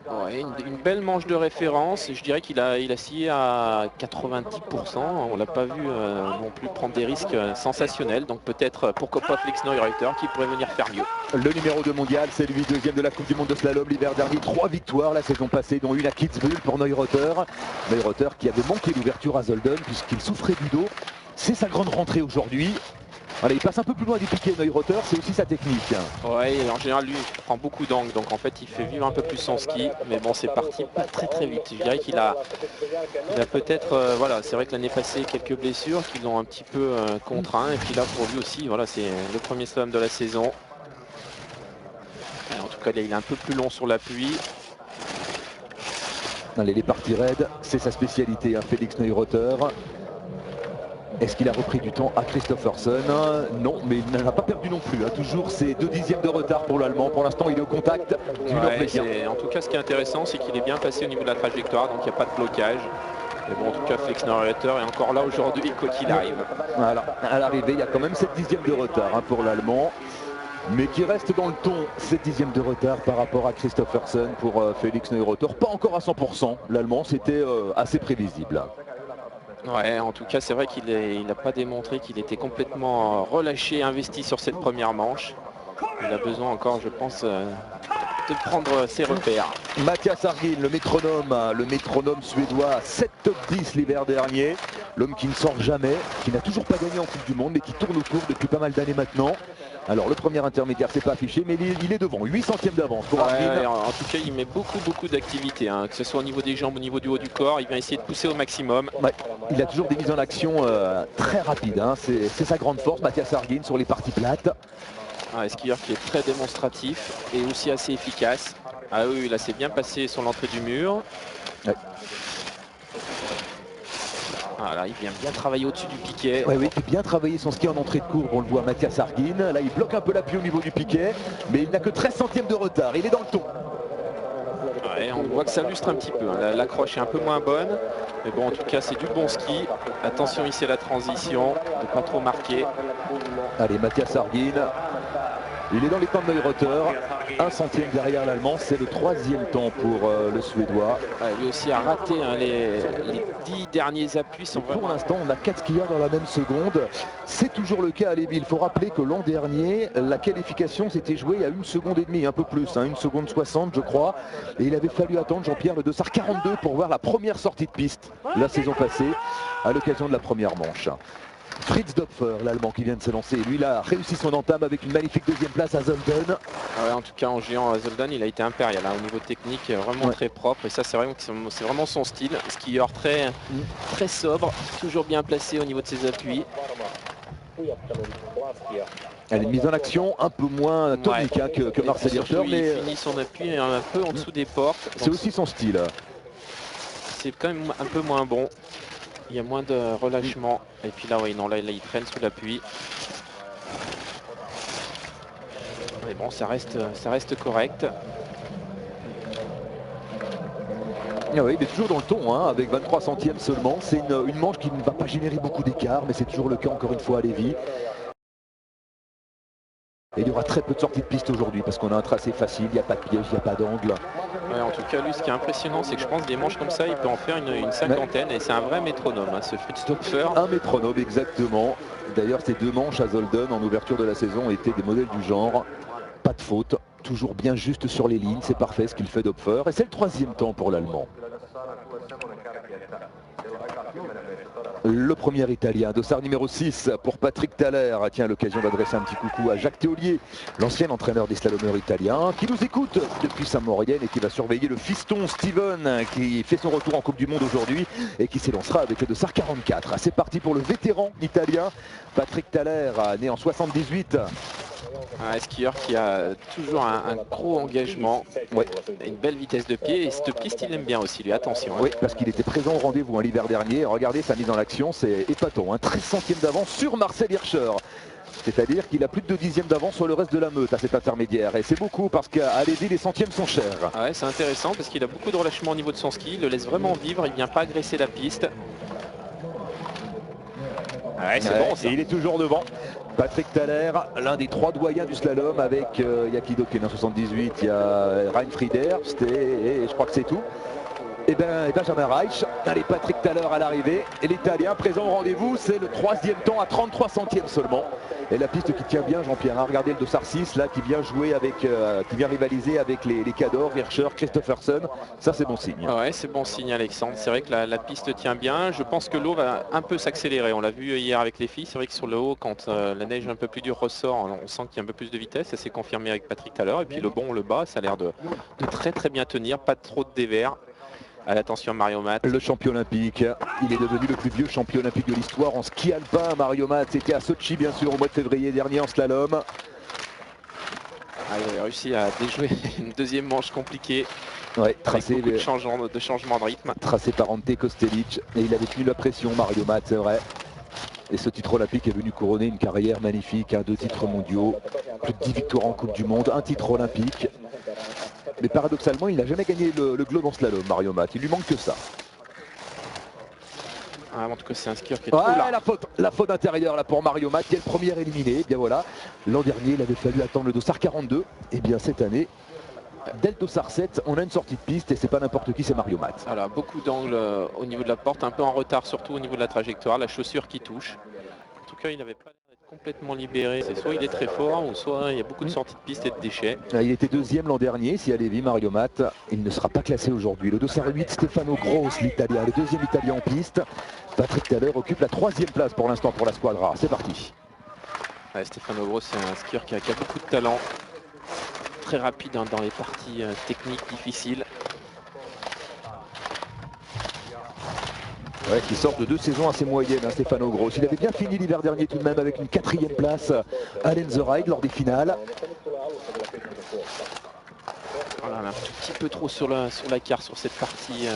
Ouais, une belle manche de référence. Je dirais qu'il a scié à 90%. On l'a pas vu non plus prendre des risques sensationnels. Donc peut-être, pourquoi pas Felix Neureuter qui pourrait venir faire mieux. Le numéro 2 mondial, c'est lui, deuxième de la Coupe du Monde de slalom l'hiver dernier. 3 victoires la saison passée, dont une à Kitzbühel pour Neureuter. Neureuter qui avait manqué d'ouverture à Zolden puisqu'il souffrait du dos. C'est sa grande rentrée aujourd'hui. Allez, il passe un peu plus loin du piqué, Neureuter, c'est aussi sa technique. Ouais, en général, lui, il prend beaucoup d'angles, donc en fait, il fait vivre un peu plus son ski. Mais bon, c'est parti pas très vite. Je dirais qu'il a peut-être, voilà, c'est vrai que l'année passée, quelques blessures qui l'ont un petit peu contraint. Et puis là, pour lui aussi, voilà, c'est le premier slalom de la saison. En tout cas, il est un peu plus long sur l'appui. Allez, les parties raides, c'est sa spécialité, hein, Felix Neureuter. Est-ce qu'il a repris du temps à Christophersen? Non, mais il n'en a pas perdu non plus. Hein. Toujours ces 2 dixièmes de retard pour l'Allemand. Pour l'instant, il est au contact du Norvégien. En tout cas, ce qui est intéressant, c'est qu'il est bien passé au niveau de la trajectoire, donc il n'y a pas de blocage. Mais bon, en tout cas, Felix Neureuter est encore là aujourd'hui, quoi qu'il arrive. Voilà, à l'arrivée, il y a quand même 7 dixièmes de retard hein, pour l'Allemand. Mais qui reste dans le ton, 7 dixièmes de retard par rapport à Christophersen pour Felix Neureuter. Pas encore à 100%, l'Allemand, c'était assez prévisible. Ouais, en tout cas, c'est vrai qu'il n'a pas démontré qu'il était complètement relâché, investi sur cette première manche. Il a besoin encore, je pense, de prendre ses repères. Mathias Hargin, le métronome suédois, 7 top 10 l'hiver dernier. L'homme qui ne sort jamais, qui n'a toujours pas gagné en Coupe du Monde, mais qui tourne autour depuis pas mal d'années maintenant. Alors le premier intermédiaire, c'est pas affiché, mais il est devant, 8 centièmes d'avance pour Hargin. En tout cas, il met beaucoup d'activité, hein, que ce soit au niveau des jambes, au niveau du haut du corps. Il vient essayer de pousser au maximum. Ouais, il a toujours des mises en action très rapides, hein. C'est sa grande force, Mathias Hargin, sur les parties plates. Un skieur qui est très démonstratif et aussi assez efficace. Ah oui, là c'est bien passé sur l'entrée du mur. Ouais. Voilà, il vient bien travailler au-dessus du piquet. Oui, il a bien travaillé son ski en entrée de courbe, on le voit, Mathias Hargin. Là, il bloque un peu l'appui au niveau du piquet, mais il n'a que 13 centièmes de retard. Il est dans le ton. Ouais, on voit que ça lustre un petit peu. Hein. L'accroche est un peu moins bonne. Mais bon, en tout cas, c'est du bon ski. Attention ici à la transition, de pas trop marquer. Allez, Mathias Hargin. Il est dans les temps de Neureuter, 1 centième derrière l'Allemand, c'est le 3e temps pour le Suédois. Ouais, lui aussi a raté hein, les 10 derniers appuis. Pour l'instant, on a 4 skieurs dans la même seconde. C'est toujours le cas à Lévis. Il faut rappeler que l'an dernier, la qualification s'était jouée à 1 seconde et demie, un peu plus, hein, 1 seconde 60 je crois. Et il avait fallu attendre Jean-Pierre Le Dossard 42 pour voir la première sortie de piste la saison passée, à l'occasion de la première manche. Fritz Dopfer, l'Allemand qui vient de se lancer. Lui, il a réussi son entame avec une magnifique 2e place à Zolden. Ouais, en tout cas, en géant à Zolden, il a été impérial. Hein, au niveau technique, vraiment très propre. Et ça, c'est vraiment son style. Skieur très sobre, toujours bien placé au niveau de ses appuis. Elle est une mise en action un peu moins tonique hein, que Marcel Hirscher. Mais il finit son appui un peu en dessous des portes. C'est aussi son style. C'est quand même un peu moins bon. Il y a moins de relâchement. Et puis là, oui, non, là il traîne sous l'appui. Mais bon, ça reste correct. Ah oui, il est toujours dans le ton, hein, avec 23 centièmes seulement. C'est une manche qui ne va pas générer beaucoup d'écart, mais c'est toujours le cas encore une fois à Lévis. Et il y aura très peu de sorties de piste aujourd'hui parce qu'on a un tracé facile, il n'y a pas de piège, il n'y a pas d'angle. Ouais, en tout cas, lui, ce qui est impressionnant, c'est que je pense des manches comme ça, il peut en faire une cinquantaine et c'est un vrai métronome, hein, ce Fritz Dopfer. Un métronome, exactement. D'ailleurs, ces 2 manches à Zolden en ouverture de la saison étaient des modèles du genre. Pas de faute, toujours bien juste sur les lignes, c'est parfait ce qu'il fait Dopfer. Et c'est le 3e temps pour l'Allemand. Le premier italien, dossard numéro 6 pour Patrick Thaler. Tiens, l'occasion d'adresser un petit coucou à Jacques Théolier, l'ancien entraîneur des slalomeurs italiens, qui nous écoute depuis Saint-Maurienne et qui va surveiller le fiston Steven, qui fait son retour en Coupe du Monde aujourd'hui et qui s'élancera avec le dossard 44. C'est parti pour le vétéran italien, Patrick Thaler, né en 78. Un skieur qui a toujours un gros engagement, une belle vitesse de pied et cette piste il aime bien aussi lui, attention. Hein. Oui, parce qu'il était présent au rendez-vous l'hiver dernier. Regardez sa mise en action, c'est épatant, hein, 13 centièmes d'avance sur Marcel Hirscher. C'est-à-dire qu'il a plus de 2 dixièmes d'avance sur le reste de la meute à cet intermédiaire. Et c'est beaucoup parce qu'à Lévis, les centièmes sont chers. Ouais, c'est intéressant parce qu'il a beaucoup de relâchement au niveau de son ski, il le laisse vraiment vivre, il ne vient pas agresser la piste. Ouais, c'est bon ça. Et il est toujours devant. Patrick Thaler, l'un des 3 doyens du slalom avec il y a qui d'autre qui est en 78, il y a Ryan Friederst et je crois que c'est tout. Et Benjamin Reich, allez Patrick Thaler à l'arrivée, et l'Italien présent au rendez-vous, c'est le 3e temps à 33 centièmes seulement. Et la piste qui tient bien Jean-Pierre, regardez le dossard 6 là qui vient jouer avec, qui vient rivaliser avec les Cador, Hirscher, Christopherson, ça c'est bon signe. Ouais, c'est bon signe Alexandre, c'est vrai que la piste tient bien, je pense que l'eau va un peu s'accélérer, on l'a vu hier avec les filles, c'est vrai que sur le haut quand la neige un peu plus dure ressort, on sent qu'il y a un peu plus de vitesse, ça s'est confirmé avec Patrick Thaler, et puis le bon, le bas, ça a l'air de très bien tenir, pas trop de dévers. Attention Mario Mat. Le champion olympique, il est devenu le plus vieux champion olympique de l'histoire en ski alpin. Mario Mat, c'était à Sochi bien sûr au mois de février dernier en slalom. Il a réussi à déjouer une deuxième manche compliquée. Ouais, tracé de changement de rythme. Tracé par Ante Kostelic et il avait tenu la pression Mario Mat, c'est vrai. Et ce titre olympique est venu couronner une carrière magnifique, 2 titres mondiaux, plus de 10 victoires en Coupe du Monde, 1 titre olympique. Mais paradoxalement, il n'a jamais gagné le globe en slalom, Mario Mat. Il lui manque que ça. En tout cas, c'est un skieur qui est trop là. La faute intérieure là pour Mario Mat, qui est le premier éliminé. Et bien voilà, l'an dernier, il avait fallu attendre le dossard 42. Et bien cette année, dès le dossard 7, on a une sortie de piste et c'est pas n'importe qui, c'est Mario Mat. Voilà, beaucoup d'angles au niveau de la porte, un peu en retard, surtout au niveau de la trajectoire, la chaussure qui touche. En tout cas, il n'avait pas complètement libéré. C'est soit il est très fort ou soit il y a beaucoup de sorties de piste et de déchets. Il était 2e l'an dernier, si à Lévis, Mario Mat. Il ne sera pas classé aujourd'hui. Le dossard 8, Stefano Gross, l'italien, le 2e italien en piste. Patrick Thaler occupe la 3e place pour l'instant pour la Squadra. C'est parti. Ouais, Stefano Gross, c'est un skieur qui a beaucoup de talent. Très rapide dans les parties techniques difficiles. Ouais, qui sort de 2 saisons assez moyennes, Stefano Gross. Il avait bien fini l'hiver dernier tout de même avec une 4e place à Lenzerheide lors des finales. Voilà, un tout petit peu trop sur la carte sur cette partie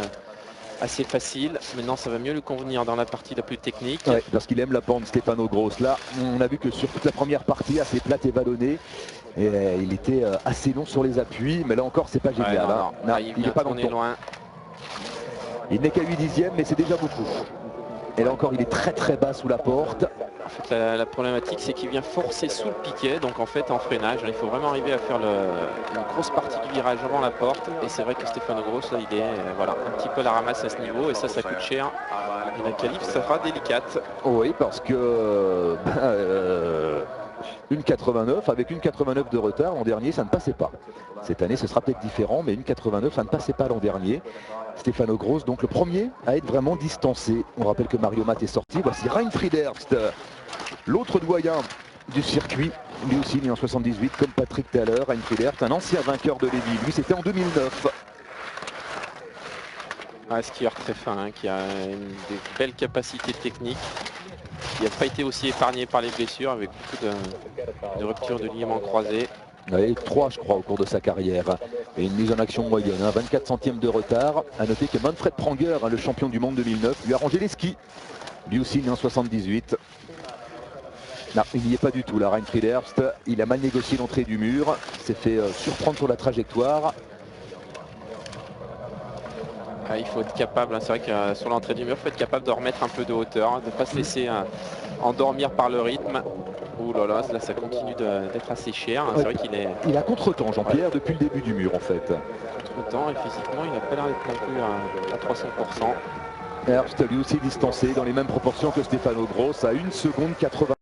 assez facile. Maintenant, ça va mieux lui convenir dans la partie la plus technique. Ouais, parce qu'il aime la pente, Stefano Gross. Là, on a vu que sur toute la première partie, assez plate et vallonnée, et il était assez long sur les appuis, mais là encore, c'est pas génial. Non, il n'est pas loin. Il n'est qu'à 8/10, mais c'est déjà beaucoup. Et là encore, il est très bas sous la porte. En fait, la problématique, c'est qu'il vient forcer sous le piquet. Donc en fait, en freinage, il faut vraiment arriver à faire une grosse partie du virage avant la porte. Et c'est vrai que Stefano Gross, là, il est voilà, un petit peu à la ramasse à ce niveau. Et ça coûte cher. Et la qualif, ça sera délicate. Oui, parce que une 89, avec une 89 de retard, l'an dernier, ça ne passait pas. Cette année, ce sera peut-être différent, mais une 89, ça ne passait pas l'an dernier. Stefano Gross, donc le premier à être vraiment distancé. On rappelle que Mario Mat est sorti. Voici Ryan Friederst, l'autre doyen du circuit, lui aussi né en 78, comme Patrick Thaler. Ryan Friederst, un ancien vainqueur de Lévis. Lui, c'était en 2009. Un skieur très fin, qui a des belles capacités techniques. Il n'a pas été aussi épargné par les blessures, avec beaucoup de ruptures de ligaments croisés. Oui, 3 je crois au cours de sa carrière. Et une mise en action moyenne, 24 centièmes de retard. A noter que Manfred Pranger, le champion du monde 2009, lui a rangé les skis. Lui aussi né en 78. Non, il n'y est pas du tout là, Ryan Friederst. Il a mal négocié l'entrée du mur. S'est fait surprendre sur la trajectoire. Il faut être capable, c'est vrai que sur l'entrée du mur, il faut être capable de remettre un peu de hauteur, de ne pas se laisser endormir par le rythme. Ouh là là, ça continue d'être assez cher. C'est vrai qu'il est... Il a contre-temps, Jean-Pierre, depuis le début du mur en fait. Contre-temps, et physiquement, il n'a pas l'air d'être non plus à 300%. Herbst lui aussi distancé dans les mêmes proportions que Stefano Gross à 1 seconde 83.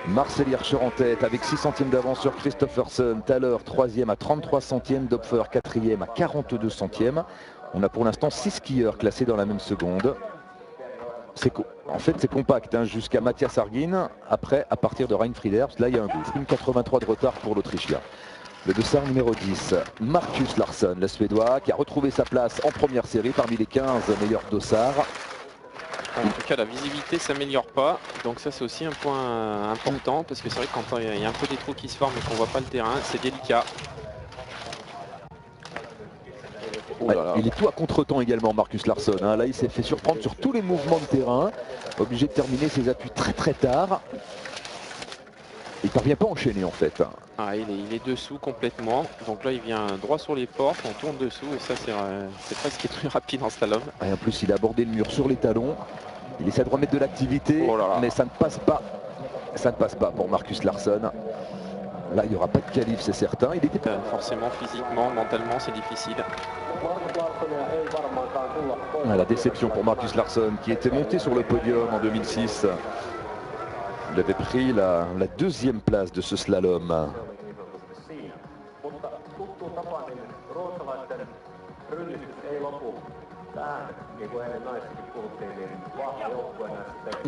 Marcel Hirscher en tête avec 6 centièmes d'avance sur Christopherson. Thaler 3e à 33 centièmes, Dopfer 4e à 42 centièmes. On a pour l'instant 6 skieurs classés dans la même seconde. En fait c'est compact jusqu'à Mathias Hargin. Après, à partir de Ryan Friederst, là il y a un gouffre. Une 83 de retard pour l'Autrichien. Le dossard numéro 10, Marcus Larsson, le Suédois, qui a retrouvé sa place en première série parmi les 15 meilleurs dossards. En tout cas, la visibilité s'améliore pas, donc ça c'est aussi un point important, parce que c'est vrai que quand il y a un peu des trous qui se forment et qu'on voit pas le terrain, c'est délicat. Ouais, il est tout à contre-temps également, Marcus Larsson. Là, il s'est fait surprendre sur tous les mouvements de terrain, obligé de terminer ses appuis très tard. Il ne parvient pas à enchaîner en fait. Il est dessous complètement, donc là il vient droit sur les portes, on tourne dessous et ça c'est pas ce qui est plus rapide en slalom. Et en plus il a abordé le mur sur les talons. Il essaie de remettre de l'activité, Oh là là. mais ça ne passe pas. Ça ne passe pas pour Marcus Larsson. Là, il n'y aura pas de qualif, c'est certain. Il était forcément, physiquement, mentalement, c'est difficile. La déception pour Marcus Larsson, qui était monté sur le podium en 2006. Il avait pris la deuxième place de ce slalom.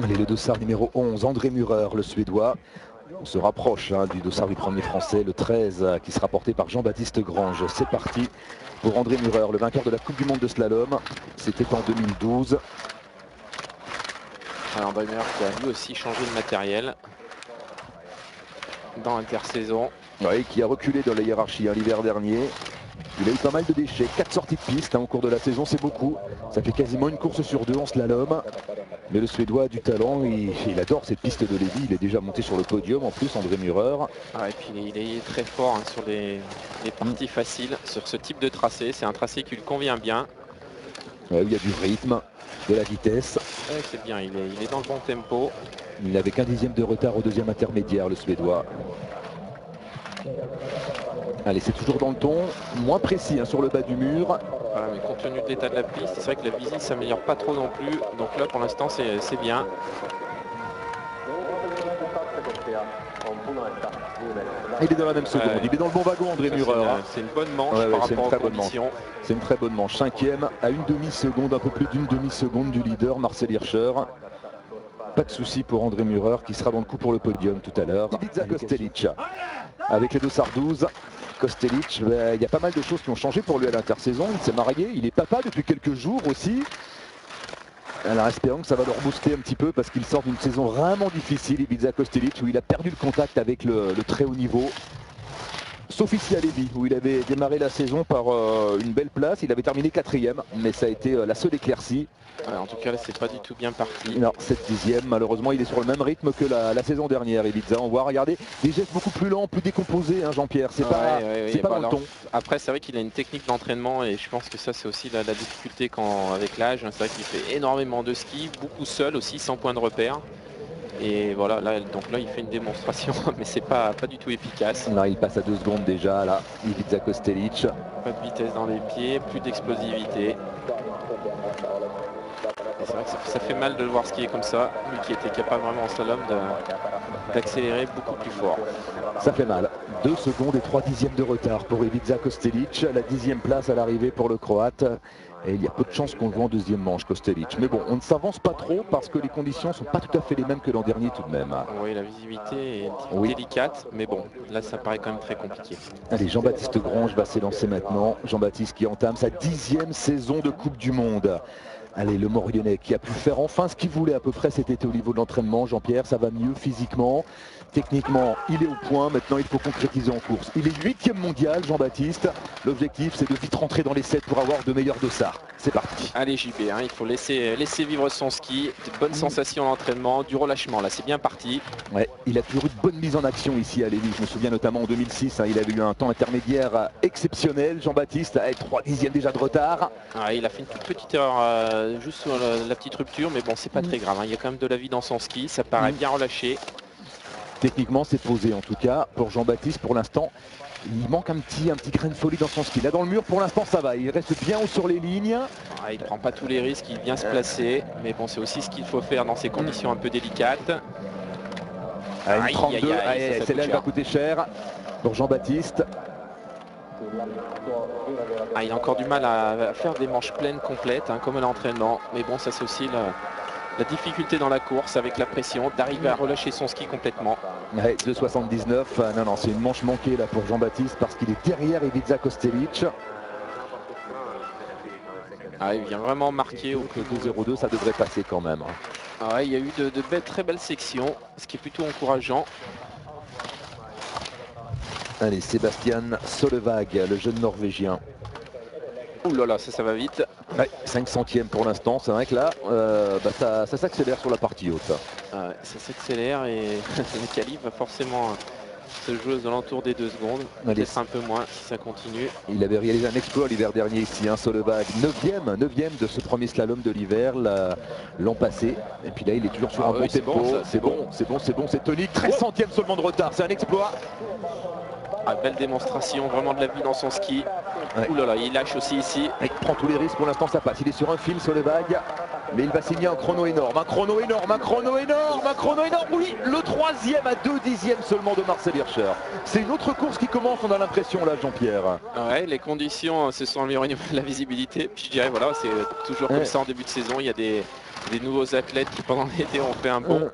Allez, le dossard numéro 11, André Murer, le Suédois. On se rapproche du dossard du premier Français, le 13, qui sera porté par Jean-Baptiste Grange. C'est parti pour André Murer, le vainqueur de la Coupe du Monde de slalom. C'était en 2012. Alors, André Murer qui a lui aussi changé de matériel dans l'intersaison. Oui, qui a reculé dans la hiérarchie l'hiver dernier. Il a eu pas mal de déchets, 4 sorties de piste au cours de la saison, c'est beaucoup. Ça fait quasiment une course sur 2 en slalom. Mais le Suédois a du talent, il adore cette piste de Lévis. Il est déjà monté sur le podium en plus, André Murer. Et puis il est très fort sur les parties faciles, sur ce type de tracé. C'est un tracé qui lui convient bien. Ouais, il y a du rythme, de la vitesse. Ouais, c'est bien, il est dans le bon tempo. Il n'avait qu'un dixième de retard au deuxième intermédiaire, le Suédois. Allez, c'est toujours dans le ton, moins précis sur le bas du mur. Voilà, mais compte tenu de l'état de la piste, c'est vrai que la visite ne s'améliore pas trop non plus. Donc là, pour l'instant, c'est bien. Il est dans la même seconde, il est dans le bon wagon, André Murer. C'est une bonne manche par rapport aux conditions. C'est une très bonne manche. 5e à une demi-seconde, un peu plus d'une demi-seconde du leader, Marcel Hirscher. Pas de souci pour André Murer qui sera dans le coup pour le podium tout à l'heure. Ivica Kostelic avec les dossards 12. Kostelic, il y a pas mal de choses qui ont changé pour lui à l'intersaison. Il s'est marié, il est papa depuis quelques jours aussi. Alors espérons que ça va le rebooster un petit peu parce qu'il sort d'une saison vraiment difficile, Ivica Kostelic, où il a perdu le contact avec le très haut niveau. Sauf ici à Lévis, où il avait démarré la saison par une belle place. Il avait terminé 4e, mais ça a été la seule éclaircie. En tout cas, là, c'est pas du tout bien parti. Non, 7/10e. Malheureusement, il est sur le même rythme que la saison dernière, Ivica. On voit, regardez, des gestes beaucoup plus lents, plus décomposés, Jean-Pierre. C'est pas dans le ton. Après, c'est vrai qu'il a une technique d'entraînement et je pense que ça, c'est aussi la difficulté avec l'âge. C'est vrai qu'il fait énormément de ski, beaucoup seul aussi, sans point de repère. Et voilà, donc là, il fait une démonstration, mais c'est pas du tout efficace. Non, il passe à 2 secondes déjà, là, Ivica Kostelic. Pas de vitesse dans les pieds, plus d'explosivité. C'est vrai que ça fait mal de le voir skier comme ça, lui qui était capable vraiment en slalom d'accélérer beaucoup plus fort. Ça fait mal. 2 secondes et 3/10 de retard pour Ivica Kostelic. La 10e place à l'arrivée pour le Croate. Et il y a peu de chances qu'on le voit en deuxième manche, Kostelic. Mais bon, on ne s'avance pas trop parce que les conditions ne sont pas tout à fait les mêmes que l'an dernier tout de même. Oui, la visibilité est délicate, mais bon, là ça paraît quand même très compliqué. Allez, Jean-Baptiste Grange va s'élancer maintenant. Jean-Baptiste qui entame sa 10e saison de Coupe du Monde. Allez, le Mauriennais qui a pu faire enfin ce qu'il voulait à peu près cet été au niveau de l'entraînement. Jean-Pierre, ça va mieux physiquement. Techniquement, il est au point. Maintenant, il faut concrétiser en course. Il est 8e mondial, Jean-Baptiste. L'objectif, c'est de vite rentrer dans les 7 pour avoir de meilleurs dossards. C'est parti. Allez, JB, il faut laisser vivre son ski. De bonnes sensations à l'entraînement, du relâchement. Là, c'est bien parti. Ouais, il a toujours eu de bonnes mises en action ici à Lévis. Je me souviens notamment en 2006, il avait eu un temps intermédiaire exceptionnel. Jean-Baptiste, avec 3/10 déjà de retard. Il a fait une toute petite erreur juste sur la petite rupture, mais bon, c'est pas très grave. Il y a quand même de la vie dans son ski. Ça paraît bien relâché. Techniquement, c'est posé en tout cas pour Jean-Baptiste. Pour l'instant, il manque un petit grain de folie dans son ski. Là, dans le mur, pour l'instant, ça va. Il reste bien haut sur les lignes. Il ne prend pas tous les risques, il vient se placer. Mais bon, c'est aussi ce qu'il faut faire dans ces conditions un peu délicates. Allez, 32, celle-là, elle va coûter cher pour Jean-Baptiste. Il a encore du mal à faire des manches pleines complètes, comme à l'entraînement. Mais bon, ça c'est aussi la difficulté dans la course avec la pression, d'arriver à relâcher son ski complètement. Ouais, 2,79. Non, c'est une manche manquée là pour Jean-Baptiste parce qu'il est derrière Ivica Kostelic. Il vient vraiment marquer au plus 2,02, ça devrait passer quand même. Il y a eu de très belles sections, ce qui est plutôt encourageant. Allez, Sébastien Solevag, le jeune Norvégien. Ouh là là, ça va vite. 5 centièmes pour l'instant. C'est vrai que là, ça s'accélère sur la partie haute. Ça s'accélère et le qualif va forcément se joue aux alentours des 2 secondes. Peut-être un peu moins si ça continue. Il avait réalisé un exploit l'hiver dernier ici, hein, Solveig. 9e de ce premier slalom de l'hiver l'an passé. Et puis là, il est toujours sur un bon tempo. C'est bon, c'est tonique. 13 centièmes seulement de retard, c'est un exploit. Ah, belle démonstration, vraiment de la vie dans son ski. Ouais. Ouh là là, il lâche aussi ici. Il prend tous les risques, pour l'instant ça passe. Il est sur un fil, Solveig. Mais il va signer un chrono énorme, oui, le 3e à 2 dixièmes seulement de Marcel Hirscher. C'est une autre course qui commence, on a l'impression là, Jean-Pierre. Ouais, les conditions se sont améliorées au niveau de la visibilité. Puis je dirais, voilà, c'est toujours comme ça en début de saison. Il y a des nouveaux athlètes qui pendant l'été ont fait un bon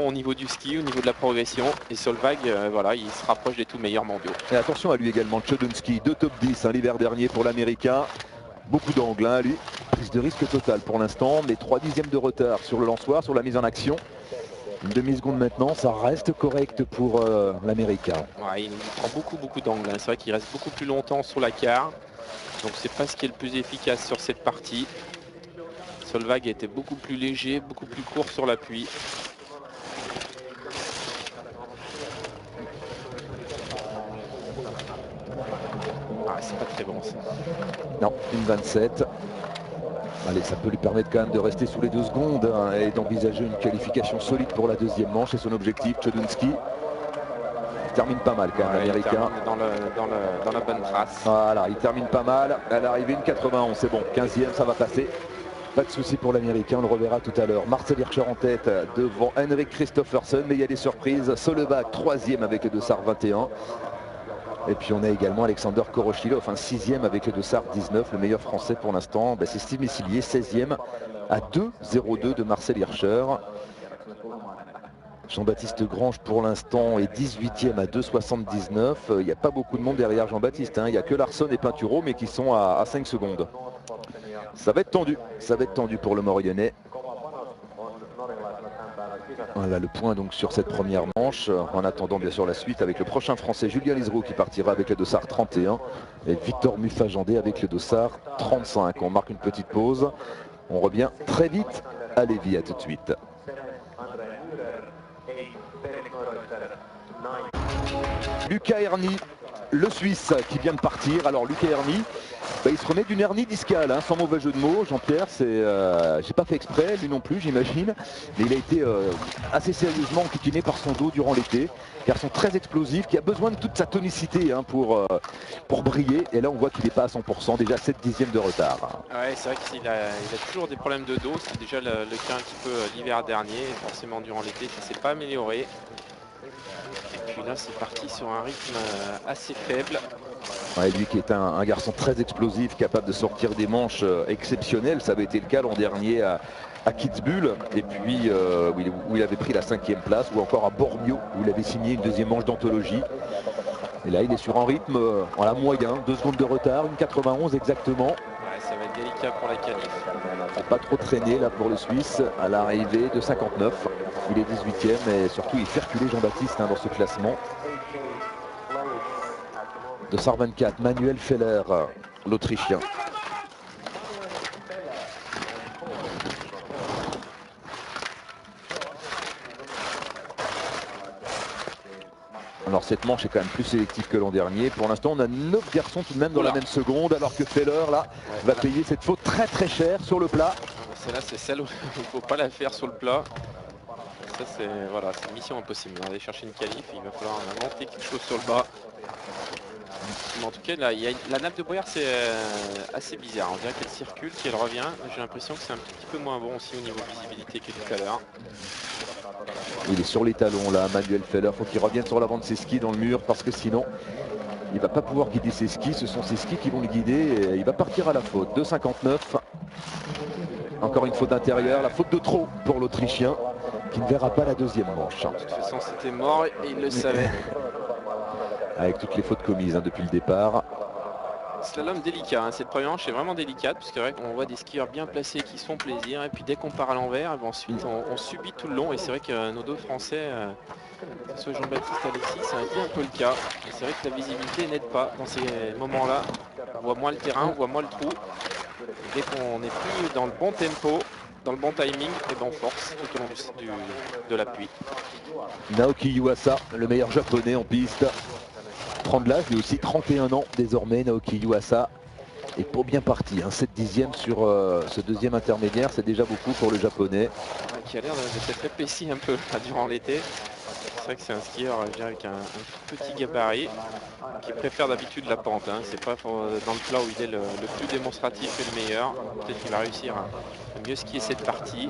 au niveau du ski, au niveau de la progression. Et Solveig, voilà, il se rapproche des tout meilleurs mondiaux. Et attention à lui également, Chodunski, 2 top 10 hein, l'hiver dernier pour l'Américain. Beaucoup d'angles, hein, lui. Prise de risque totale pour l'instant, mais 3 dixièmes de retard sur le lançoir, sur la mise en action. Une demi-seconde maintenant, ça reste correct pour l'Américain. Ouais, il prend beaucoup d'angles. Hein. C'est vrai qu'il reste beaucoup plus longtemps sur la carte. Donc c'est pas ce qui est le plus efficace sur cette partie. Solveig était beaucoup plus léger, beaucoup plus court sur l'appui. Ah, c'est pas très bon ça. Non, une 27. Allez, ça peut lui permettre quand même de rester sous les 2 secondes hein, et d'envisager une qualification solide pour la deuxième manche. C'est son objectif, Chodunski. Il termine pas mal quand même, l'Américain. Dans la bonne trace. Voilà, il termine pas mal. À l'arrivée, une 91, c'est bon. 15e, ça va passer. Pas de souci pour l'Américain, on le reverra tout à l'heure. Marcel Hirscher en tête devant Henrik Kristoffersen, mais il y a des surprises. Solveig, 3e avec le Dossard 21. Et puis on a également Alexander Korochilov, 6e avec le Dossard 19, le meilleur français pour l'instant. C'est Steve Messillier, 16e à 2,02 de Marcel Hirscher. Jean-Baptiste Grange pour l'instant est 18e à 2,79. Il n'y a pas beaucoup de monde derrière Jean-Baptiste. Il n'y a que Larsson et Pinturo, mais qui sont à 5 secondes. Ça va être tendu pour le Mauriennais. Voilà le point donc sur cette première manche. En attendant bien sûr la suite avec le prochain français Julien Liseroux qui partira avec le Dossard 31 et Victor Muffajandé avec le Dossard 35. On marque une petite pause. On revient très vite à Lévis. À tout de suite. Lucas Erni, le Suisse qui vient de partir. Alors Lucas Erni, il se remet d'une hernie discale, hein, sans mauvais jeu de mots. Jean-Pierre, j'ai pas fait exprès, lui non plus j'imagine, mais il a été assez sérieusement enquiquiné par son dos durant l'été. Garçon très explosif qui a besoin de toute sa tonicité hein, pour briller. Et là on voit qu'il n'est pas à 100%, déjà 7 dixièmes de retard. Ouais, c'est vrai qu'il a toujours des problèmes de dos. C'est déjà le cas un petit peu l'hiver dernier. Forcément durant l'été ça s'est pas amélioré. Et puis là c'est parti sur un rythme assez faible. Ouais, lui qui est un garçon très explosif, capable de sortir des manches exceptionnelles. Ça avait été le cas l'an dernier à Kitzbühel, et puis où il avait pris la 5e place, ou encore à Bormio, où il avait signé une 2e manche d'anthologie. Et là il est sur un rythme moyen, 2 secondes de retard, une 91 exactement. Ouais, ça va être délicat pour la qualif. Pas trop traîné là pour le Suisse à l'arrivée de 59. Il est 18e et surtout il fait reculer Jean-Baptiste dans ce classement. Dossard 24, Manuel Feller, l'Autrichien. Alors cette manche est quand même plus sélective que l'an dernier. Pour l'instant on a 9 garçons tout de même dans la même seconde, alors que Feller là va payer cette faute très très cher sur le plat. Celle-là c'est celle où il ne faut pas la faire sur le plat. Ça c'est voilà, c'est mission impossible. Aller chercher une qualif, il va falloir inventer quelque chose sur le bas. Mais en tout cas là, la nappe de Boyard c'est assez bizarre. On dirait qu'elle circule, qu'elle revient. J'ai l'impression que c'est un petit peu moins bon aussi au niveau visibilité que tout à l'heure. Il est sur les talons là, Manuel Feller. Faut qu'il revienne sur l'avant de ses skis dans le mur parce que sinon il va pas pouvoir guider ses skis. Ce sont ses skis qui vont le guider et il va partir à la faute. 2,59. Encore une faute d'intérieur, la faute de trop pour l'Autrichien qui ne verra pas la deuxième manche. De toute façon c'était mort et il le savait. Avec toutes les fautes commises depuis le départ. Slalom délicat, hein. Cette première manche est vraiment délicate puisque on voit des skieurs bien placés qui se font plaisir et puis dès qu'on part à l'envers, ensuite on subit tout le long et c'est vrai que nos deux Français, que ce soit Jean-Baptiste et Alexis, ça a été un peu le cas. C'est vrai que la visibilité n'aide pas dans ces moments-là. On voit moins le terrain, on voit moins le trou. Dès qu'on n'est plus dans le bon tempo, dans le bon timing et dans force tout au long de l'appui. Naoki Yuasa, le meilleur japonais en piste. 30 de l'âge, lui aussi 31 ans désormais, Naoki Yuasa. Et pour bien parti, 7 dixièmes sur ce deuxième intermédiaire, c'est déjà beaucoup pour le japonais. Qui a l'air de s'être épaissi un peu là, durant l'été. C'est vrai que c'est un skieur avec un petit gabarit qui préfère d'habitude la pente. C'est pas dans le plat où il est le plus démonstratif et le meilleur. Peut-être qu'il va réussir à mieux skier cette partie.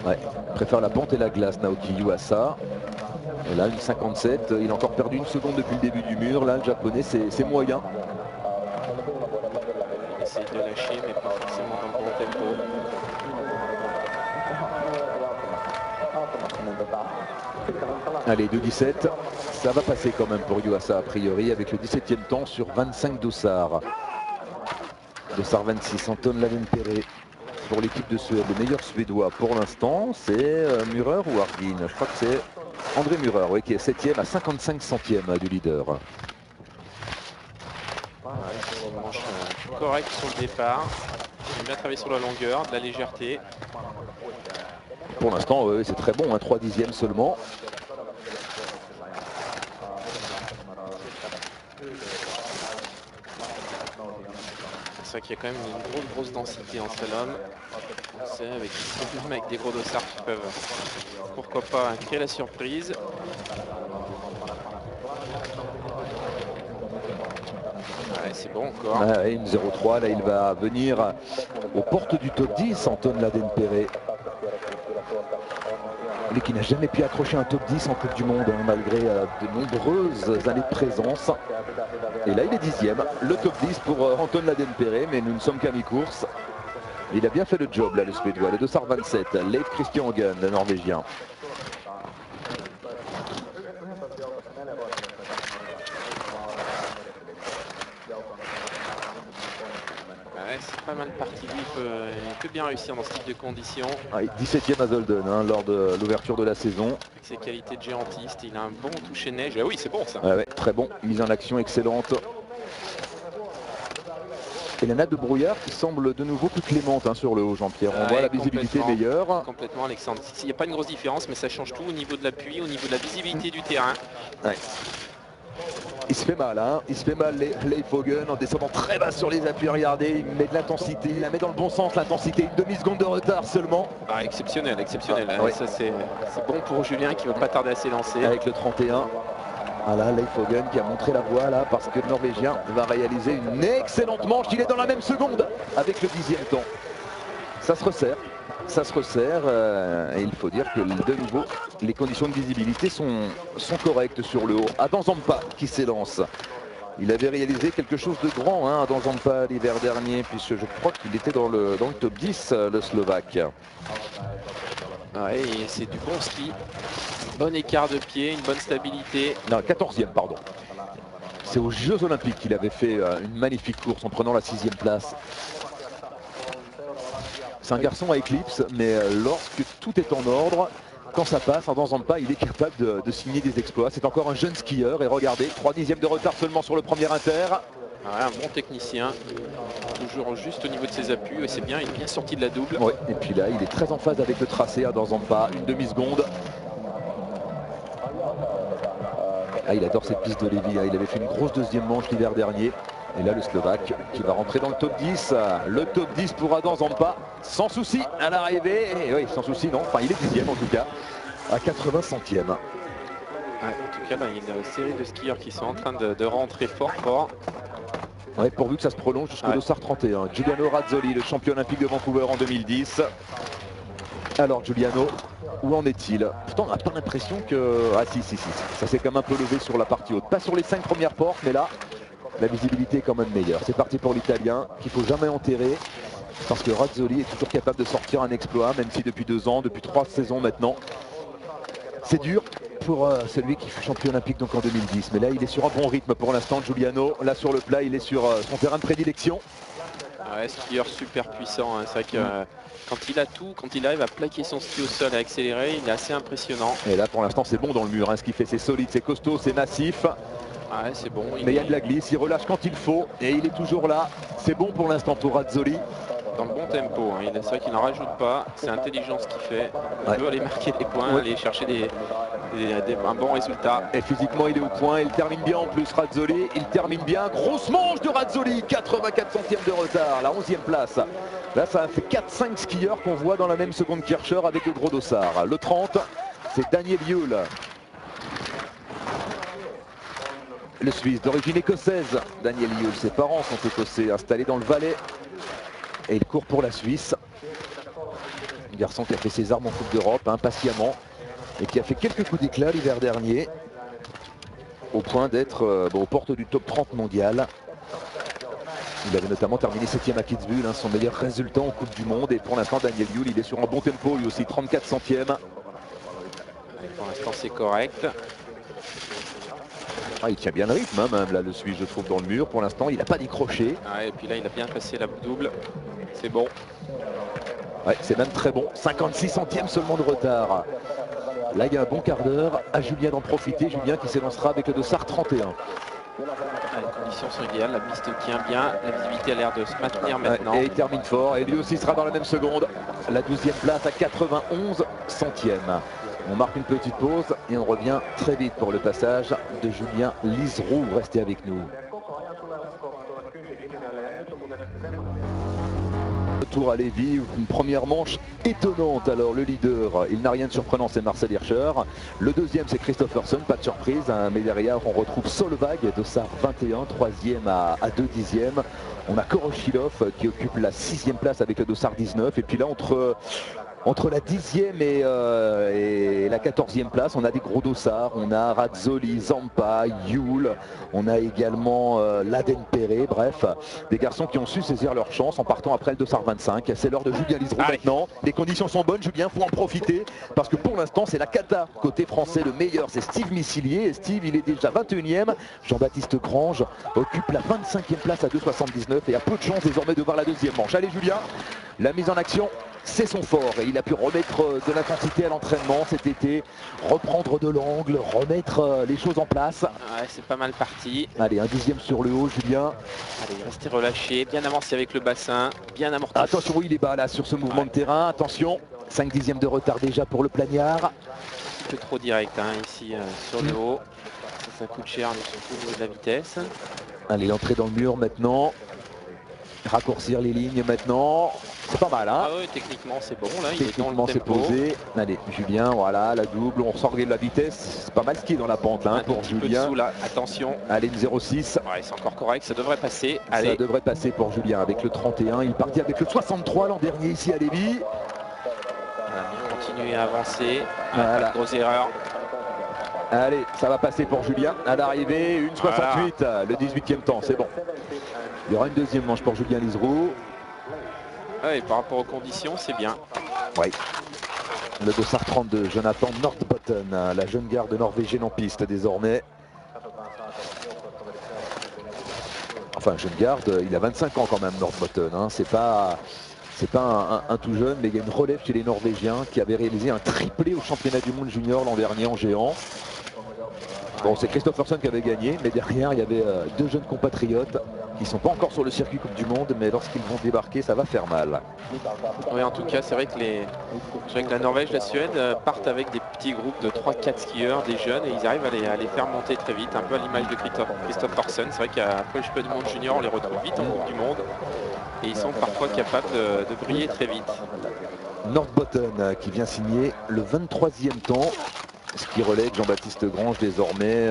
Ouais, il préfère la pente et la glace, Naoki Yuasa. Et là, une 57, il a encore perdu une seconde depuis le début du mur. Là, le japonais, c'est moyen. Il essaie de lâcher, mais pas forcément dans le bon tempo. Allez, 2,17, ça va passer quand même pour Yuasa a priori avec le 17e temps sur 25 Dossard. Dossard 26, Anton Lavenpere pour l'équipe de Suède. Le meilleur suédois pour l'instant, c'est Mürer ou Hardin. Je crois que c'est André Mürer, oui, qui est 7e à 55 centièmes du leader. Une manche correcte sur le départ. Il a bien travaillé sur la longueur, de la légèreté. Pour l'instant, oui, c'est très bon, 3 dixièmes seulement. C'est vrai qu'il y a quand même une grosse densité en slalom. On sait, avec des gros dossards qui peuvent, pourquoi pas, créer la surprise. Ouais, c'est bon encore. Ah, une 0,3, là il va venir aux portes du top 10, Anton Lavenpere. Lui qui n'a jamais pu accrocher un top 10 en Coupe du Monde, malgré de nombreuses années de présence. Et là il est 10e, le top 10 pour Anton Lavenpere, mais nous ne sommes qu'à mi-course. Il a bien fait le job là, le Suédois, le Dossard 27, Leif Christian Gunn, le Norvégien. Ouais, c'est pas mal parti, lui, il peut bien réussir dans ce type de conditions. Ouais, 17e à Zolden lors de l'ouverture de la saison. Avec ses qualités de géantiste, il a un bon toucher neige. Ah oui, c'est bon ça. Ouais, très bon, mise en action excellente. Et la nappe de brouillard qui semble de nouveau plus clémente sur le haut, Jean-Pierre. On voit la visibilité meilleure. Complètement, Alexandre. Il n'y a pas une grosse différence, mais ça change tout au niveau de l'appui, au niveau de la visibilité du terrain. Ouais. Il se fait mal, il se fait mal Leif Hogan en descendant très bas sur les appuis. Regardez, il met de l'intensité, il la met dans le bon sens, l'intensité, une demi-seconde de retard seulement. Ah, exceptionnel, exceptionnel. Ouais. Ça c'est bon pour Julien qui ne va pas tarder à s'élancer. Avec le 31. Voilà, Leif Hogan qui a montré la voie là parce que le Norvégien va réaliser une excellente manche. Il est dans la même seconde avec le 10e temps. Ça se resserre. Ça se resserre et il faut dire que de nouveau les conditions de visibilité sont correctes sur le haut. Adam Zampa qui s'élance. Il avait réalisé quelque chose de grand Adam Zampa l'hiver dernier, puisque je crois qu'il était dans le top 10, le Slovaque. Ouais, c'est du bon ski. Bon écart de pied, une bonne stabilité. Non, 14e, pardon. C'est aux Jeux Olympiques qu'il avait fait une magnifique course en prenant la 6e place. C'est un garçon à éclipse, mais lorsque tout est en ordre, quand ça passe, Adam Zampa, il est capable de signer des exploits. C'est encore un jeune skieur et regardez, 3 dixièmes de retard seulement sur le premier inter. Ouais, un bon technicien, toujours juste au niveau de ses appuis, et c'est bien, il est bien sorti de la double. Oui, et puis là, il est très en phase avec le tracé, Adam Zampa, une demi-seconde. Ah, il adore cette piste de Lévy, il avait fait une grosse deuxième manche l'hiver dernier. Et là, le Slovaque qui va rentrer dans le top 10. Le top 10 pour Adam Zampa, sans souci à l'arrivée. Et oui, sans souci, non. Enfin, il est 10e en tout cas, à 80 centièmes. Ouais, en tout cas, là, il y a une série de skieurs qui sont en train de rentrer fort. Ouais, pourvu que ça se prolonge jusqu'au Dossard 31. Giuliano Razzoli, le champion olympique de Vancouver en 2010. Alors, Giuliano, où en est-il? Pourtant, on n'a pas l'impression que... Ah si, ça s'est quand même un peu levé sur la partie haute. Pas sur les 5 premières portes, mais là... La visibilité est quand même meilleure. C'est parti pour l'Italien, qu'il ne faut jamais enterrer. Parce que Razzoli est toujours capable de sortir un exploit, même si depuis 2 ans, depuis 3 saisons maintenant. C'est dur pour celui qui fut champion olympique donc en 2010. Mais là, il est sur un bon rythme pour l'instant, Giuliano. Là, sur le plat, il est sur son terrain de prédilection. Ouais, skieur super puissant. C'est vrai que quand il a tout, quand il arrive à plaquer son ski au sol et accélérer, il est assez impressionnant. Et là, pour l'instant, c'est bon dans le mur. Ce qu'il fait, c'est solide, c'est costaud, c'est massif. Ouais, c'est bon. Mais il y a de la glisse, il relâche quand il faut et il est toujours là. C'est bon pour l'instant pour Razzoli. dans le bon tempo. Hein. C'est vrai qu'il n'en rajoute pas. C'est intelligent ce qu'il fait. Il veut aller marquer des points, aller chercher un bon résultat. Et physiquement, il est au point. Il termine bien en plus, Razzoli. Il termine bien. Grosse manche de Razzoli. 84 centièmes de retard. La 11e place. Là, ça a fait 4-5 skieurs qu'on voit dans la même seconde Kircher avec le gros dossard. Le 30, c'est Daniel Yule. Le Suisse d'origine écossaise, Daniel Yule. Ses parents sont écossais, installés dans le Valais. Et il court pour la Suisse. Un garçon qui a fait ses armes en Coupe d'Europe, impatiemment. Et qui a fait quelques coups d'éclat l'hiver dernier. Au point d'être aux portes du top 30 mondial. Il avait notamment terminé 7e à Kitzbühel, son meilleur résultat en Coupe du Monde. Et pour l'instant, Daniel Yule, il est sur un bon tempo, lui aussi, 34 centièmes. Pour l'instant, c'est correct. Ah, il tient bien le rythme, hein, même là, le Suisse, je trouve, dans le mur. Pour l'instant, il n'a pas décroché. Et puis là, il a bien passé la double. C'est bon. Ouais, c'est même très bon. 56 centièmes seulement de retard. Là, il y a un bon quart d'heure. À Julien d'en profiter. Julien qui s'élancera avec le dossard 31. Les conditions sont idéales, la piste tient bien, la visibilité a l'air de se maintenir maintenant. Et il termine fort, et lui aussi sera dans la même seconde. La 12e place à 91 centièmes. On marque une petite pause et on revient très vite pour le passage de Julien Liseroux. Restez avec nous. Retour à Lévis, une première manche étonnante. Alors le leader, il n'a rien de surprenant, c'est Marcel Hirscher. Le deuxième, c'est Christopherson, pas de surprise, hein, mais derrière on retrouve Solveig, dossard 21, troisième à 2 dixièmes. On a Koroshilov qui occupe la 6e place avec le dossard 19. Et puis là, entre la 10e et la 14e place, on a des gros dossards. On a Razzoli, Zampa, Yule. On a également Laden Perret. Bref, des garçons qui ont su saisir leur chance en partant après le dossard 25. C'est l'heure de Julien Liseroux maintenant. Les conditions sont bonnes, Julien, faut en profiter. Parce que pour l'instant, c'est la cata. Côté français, le meilleur, c'est Steve Missilier. Et Steve, il est déjà 21e. Jean-Baptiste Grange occupe la 25e place à 2,79 et a peu de chance désormais de voir la deuxième manche. Allez, Julien, la mise en action. C'est son fort et il a pu remettre de l'intensité à l'entraînement cet été, reprendre de l'angle, remettre les choses en place. Ouais, c'est pas mal parti. Allez, un dixième sur le haut, Julien. Allez, restez relâché, bien avancé avec le bassin, bien amorti. Attention, oui, il est bas là sur ce mouvement de terrain. Attention, 5 dixièmes de retard déjà pour le Plagnard. Un petit peu trop direct hein, ici sur le haut. Ça coûte cher, mais surtout au niveau de la vitesse. Allez, l'entrée dans le mur maintenant. Raccourcir les lignes maintenant. C'est pas mal, hein. Ah oui, techniquement c'est bon là, techniquement c'est posé. Allez, Julien, voilà, la double, on ressort de la vitesse. C'est pas mal skié dans la pente là, pour Julien. Dessous, là. Attention. Allez, le 0,6. Ouais, c'est encore correct, ça devrait passer. Allez. Ça devrait passer pour Julien avec le 31. Il partit avec le 63 l'an dernier ici à Lévis. Continuer à avancer. Voilà. Pas de grosse erreur. Allez, ça va passer pour Julien. À l'arrivée, 1,68, voilà. Le 18e temps, c'est bon. Il y aura une deuxième manche pour Julien Liseroux. Ouais, par rapport aux conditions, c'est bien. Oui. Le dossard 32, Jonathan Nordbotten, la jeune garde norvégienne en piste désormais. Enfin, jeune garde, il a 25 ans quand même, Nordbotten. Hein. C'est pas un tout jeune, mais il y a une relève chez les Norvégiens qui avait réalisé un triplé au championnat du monde junior l'an dernier en géant. Bon, c'est Christopherson qui avait gagné, mais derrière, il y avait deux jeunes compatriotes qui ne sont pas encore sur le circuit Coupe du Monde, mais lorsqu'ils vont débarquer, ça va faire mal. Oui, en tout cas, c'est vrai que la Norvège, la Suède partent avec des petits groupes de 3-4 skieurs, des jeunes, et ils arrivent à les faire monter très vite, un peu à l'image de Christopherson. C'est vrai qu'après le championnat du monde junior, on les retrouve vite en Coupe du Monde, et ils sont parfois capables de briller très vite. Nordbotten qui vient signer le 23e temps. Ce qui relève Jean-Baptiste Grange désormais.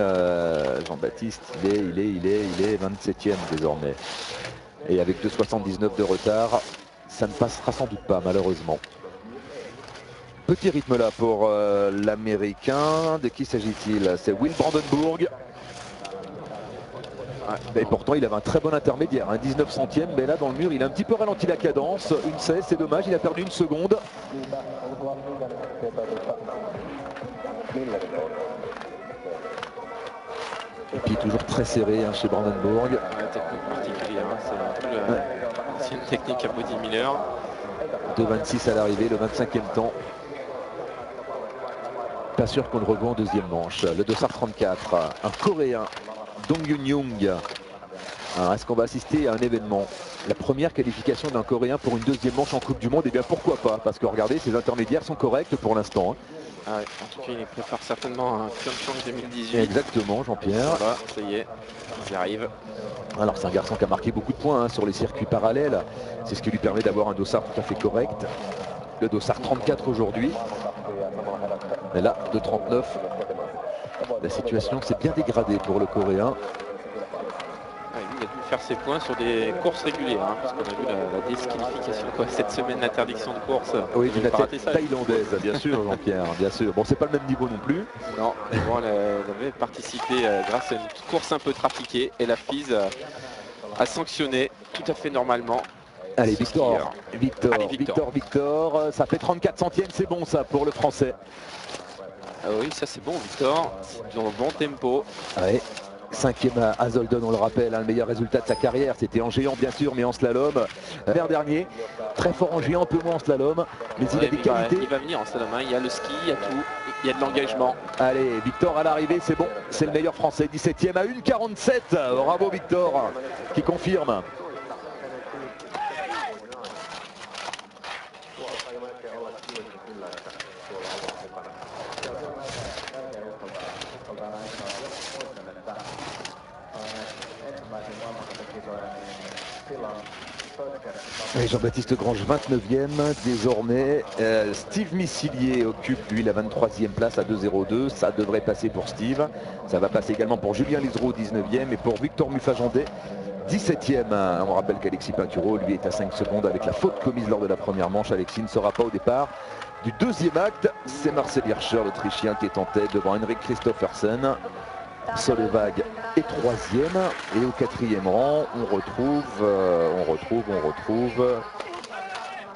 Jean-Baptiste, il est 27e désormais. Et avec 2,79 de retard, ça ne passera sans doute pas malheureusement. Petit rythme là pour l'Américain. De qui s'agit-il? C'est Will Brandenburg. Et pourtant il avait un très bon intermédiaire, un 19 centième, mais là dans le mur il a un petit peu ralenti la cadence. Une 16, c'est dommage, il a perdu une seconde. Et puis toujours très serré hein, chez Brandenburg. Ouais, technique particulière, hein. C'est une technique à Body Miller. 2,26 à l'arrivée, le 25e temps. Pas sûr qu'on le revoit en deuxième manche. Le dossard 34, un Coréen, Dong Yun Young. Alors, est-ce qu'on va assister à un événement? La première qualification d'un Coréen pour une deuxième manche en Coupe du Monde, et bien pourquoi pas? Parce que regardez, ses intermédiaires sont corrects pour l'instant. Hein. Ah ouais, en tout cas, il prépare certainement un Pyeongchang 2018. Exactement, Jean-Pierre. Voilà, ça y est, ils y arrivent. Alors c'est un garçon qui a marqué beaucoup de points sur les circuits parallèles. C'est ce qui lui permet d'avoir un dossard tout à fait correct. Le dossard 34 aujourd'hui. Et là, de 39. La situation s'est bien dégradée pour le Coréen. Il a dû faire ses points sur des courses régulières, hein, parce qu'on a vu la disqualification cette semaine, l'interdiction de course. Oui, une thaïlandaise, bien sûr, Jean-Pierre, bien sûr. Bon, c'est pas le même niveau non plus. Non, mais bon, elle avait participé grâce à une course un peu trafiquée, et la FIS a sanctionné tout à fait normalement. Allez, Victor, ça fait 34 centièmes, c'est bon ça pour le Français. Ah oui, ça c'est bon, Victor, c'est dans le bon tempo. Ouais. 5e à Zolden, on le rappelle, le meilleur résultat de sa carrière, c'était en géant bien sûr, mais en slalom. L'an dernier, très fort en géant, un peu moins en slalom, mais il a des qualités. Il va venir en slalom, hein. Il y a le ski, il y a tout, il y a de l'engagement. Allez, Victor à l'arrivée, c'est bon, c'est le meilleur Français, 17e à 1,47. Bravo Victor, qui confirme. Et Jean-Baptiste Grange, 29e désormais. Steve Missilier occupe lui la 23e place à 2,02. Ça devrait passer pour Steve. Ça va passer également pour Julien Lisereau, 19e. Et pour Victor Muffagendé, 17e. On rappelle qu'Alexis Pinturo, lui, est à 5 secondes avec la faute commise lors de la première manche. Alexis ne sera pas au départ du deuxième acte. C'est Marcel Hirscher, l'Autrichien, qui est en tête devant Henrik Christoffersen. Solveig est 3e et au 4e rang on retrouve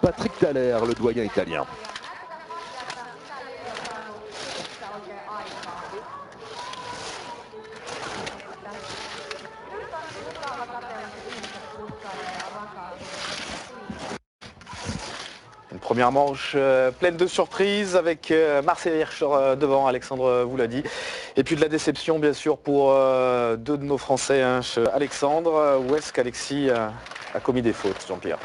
Patrick Thaler, le doyen italien. Une première manche pleine de surprises avec Marcel Hirscher devant, Alexandre vous l'a dit. Et puis de la déception bien sûr pour deux de nos Français. Hein. Alexandre, où est-ce qu'Alexis a commis des fautes, Jean-Pierre?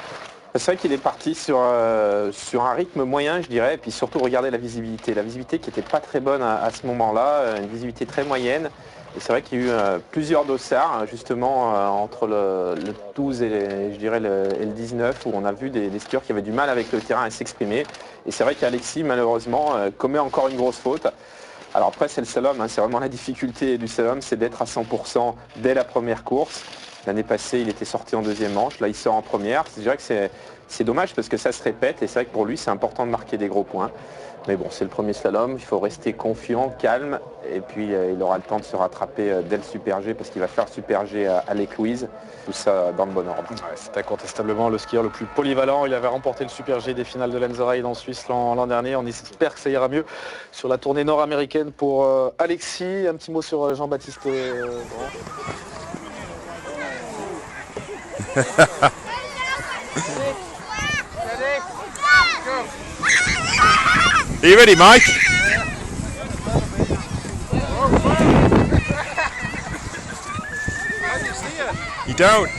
C'est vrai qu'il est parti sur un rythme moyen, je dirais, et puis surtout regarder la visibilité. La visibilité qui n'était pas très bonne à ce moment-là, une visibilité très moyenne. Et c'est vrai qu'il y a eu plusieurs dossards, justement, entre le 12 et, je dirais, le 19, où on a vu des skieurs qui avaient du mal avec le terrain à s'exprimer. Et c'est vrai qu'Alexis, malheureusement, commet encore une grosse faute. Alors après, c'est le slalom, hein, c'est vraiment la difficulté du slalom, c'est d'être à 100% dès la première course. L'année passée, il était sorti en deuxième manche, là il sort en première. Je dirais que c'est dommage parce que ça se répète et c'est vrai que pour lui, c'est important de marquer des gros points. Mais bon, c'est le premier slalom, il faut rester confiant, calme, et puis il aura le temps de se rattraper dès le Super G, parce qu'il va faire le Super G à Lake Louise, tout ça dans le bon ordre. Ouais, c'est incontestablement le skieur le plus polyvalent, il avait remporté le Super G des finales de Lenzerheide en Suisse l'an dernier, on espère que ça ira mieux sur la tournée nord-américaine pour Alexis. Un petit mot sur Jean-Baptiste Are you ready, Mike? You don't.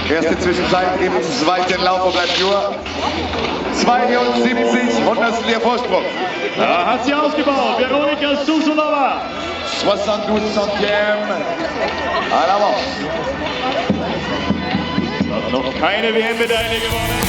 Erste Zwischenzeit im zweiten Lauf auf der Tour. 72 Hundertstel der Vorsprung. Da hat sie ausgebaut, Veronika Susunova. 72 centièmes à l'avance. Noch keine WM-Medaille gewonnen.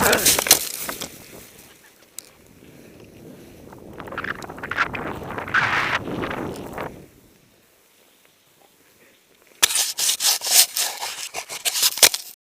Allez.